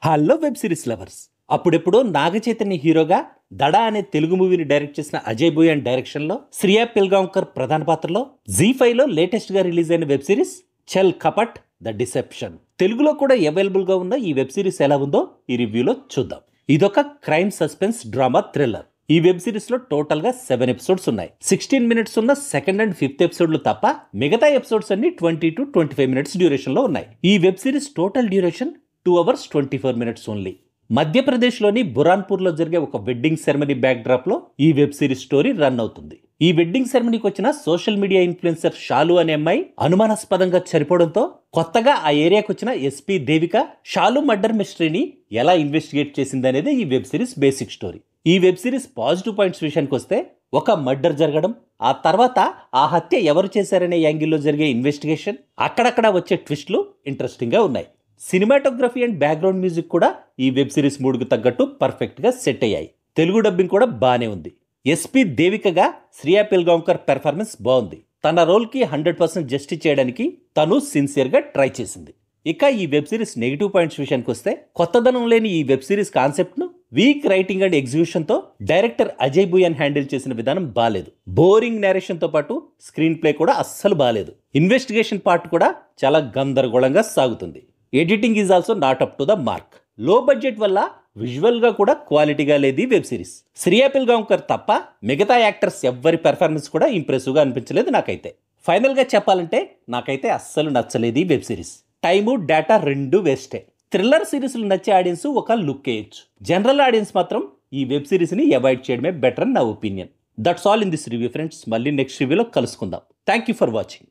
Hello web series lovers. అప్పుడెప్పుడో నాగ చైతన్య హీరోగా దడ అనే తెలుగు మూవీని డైరెక్ట్ చేసిన అజయ్ భూయన్ డైరెక్షన్లో శ్రియా పిల్గాంకర్ ప్రధాన పాత్రలో జీ5లో లేటెస్ట్ గా రిలీజ్ అయిన వెబ్ సిరీస్ చల్ కపట్ ద డిసెప్షన్. తెలుగులో కూడా అవైలబుల్ గా ఉన్న ఈ వెబ్ సిరీస్ ఎలా ఉందో ఈ రివ్యూలో చూద్దాం. ఇదొక క్రైమ్ సస్పెన్స్ డ్రామా థ్రిల్లర్. ఈ వెబ్ సిరీస్ లో టోటల్ గా 7 ఎపిసోడ్స్ ఉన్నాయి. 16 మినిట్స్ ఉన్న సెకండ్ అండ్ ఫిఫ్త్ ఎపిసోడ్లు తప్ప మిగతా ఎపిసోడ్స్ అన్ని 20 to 25 మినిట్స్ డ్యూరేషన్ లో ఉన్నాయి. ఈ web series total duration 2 hours 24 minutes only. మధ్యప్రదేశ్లోని బురాన్పూర్లో జరిగే ఒక వెడ్డింగ్ సెరమనీ బ్యాక్ డ్రాప్ లో ఈ వెబ్ సిరీస్ స్టోరీ రన్ అవుతుంది. ఈ వెడ్డింగ్ సెరమనీకి వచ్చిన సోషల్ మీడియా ఇన్ఫ్లుయెన్సర్ షాలు అనే అమ్మాయి అనుమానాస్పదంగా చనిపోవడంతో కొత్తగా ఆ ఏరియాకి వచ్చిన ఎస్పీ దేవిక షాలు మర్డర్ మిస్టరీని ఎలా ఇన్వెస్టిగేట్ చేసిందనేది ఈ వెబ్ సిరీస్ బేసిక్ స్టోరీ. ఈ వెబ్ సిరీస్ పాజిటివ్ పాయింట్స్ విషయానికి వస్తే ఒక మర్డర్ జరగడం, ఆ తర్వాత ఆ హత్య ఎవరు చేశారనే యాంగిల్లో జరిగే ఇన్వెస్టిగేషన్, అక్కడక్కడ వచ్చే ట్విస్ట్లు ఇంట్రెస్టింగ్ గా ఉన్నాయి. సినిమాటోగ్రఫీ అండ్ బ్యాక్గ్రౌండ్ మ్యూజిక్ కూడా ఈ వెబ్ సిరీస్ మూడుకు తగ్గట్టు పర్ఫెక్ట్ గా సెట్ అయ్యాయి. తెలుగు డబ్బింగ్ కూడా బానే ఉంది. ఎస్పీ దేవికగా శ్రియా పిల్గాంకర్ పెర్ఫార్మెన్స్ బాగుంది. తన రోల్ కి 100% జస్టిస్ చేయడానికి తను సిన్సియర్ గా ట్రై చేసింది. ఇక ఈ వెబ్ సిరీస్ నెగిటివ్ పాయింట్స్ విషయానికి వస్తే కొత్తదనం లేని ఈ వెబ్ సిరీస్ కాన్సెప్ట్ ను వీక్ రైటింగ్ అండ్ ఎగ్జిక్యూషన్ తో డైరెక్టర్ అజయ్ భూయన్ హ్యాండిల్ చేసిన విధానం బాలేదు. బోరింగ్ నేరేషన్ తో పాటు స్క్రీన్ ప్లే కూడా అస్సలు బాలేదు. ఇన్వెస్టిగేషన్ పార్ట్ కూడా చాలా గందరగోళంగా సాగుతుంది. Editing is also not up to the mark. లో బడ్జెట్ వల్ల విజువల్ గా కూడా క్వాలిటీగా లేదు ఈ వెబ్ సిరీస్. శ్రియా పిల్గాంకర్ తప్ప మిగతా యాక్టర్స్ ఎవ్వరి పెర్ఫార్మెన్స్ కూడా ఇంప్రెసివ్ గా అనిపించలేదు నాకైతే. ఫైనల్ గా చెప్పాలంటే నాకైతే అస్సలు నచ్చలేదు ఈ వెబ్ సిరీస్. టైము డేటా రెండు వేస్టే. థ్రిల్లర్ సిరీస్లు నచ్చే ఆడియన్స్ ఒక లుక్ వేయచ్చు. జనరల్ ఆడియన్స్ మాత్రం ఈ వెబ్ సిరీస్ ని అవాయిడ్ చేయడమే బెటర్ అని నా opinion. That's all in this review friends. మళ్ళీ నెక్స్ట్ రివ్యూలో కలుసుకుందాం. Thank you for watching.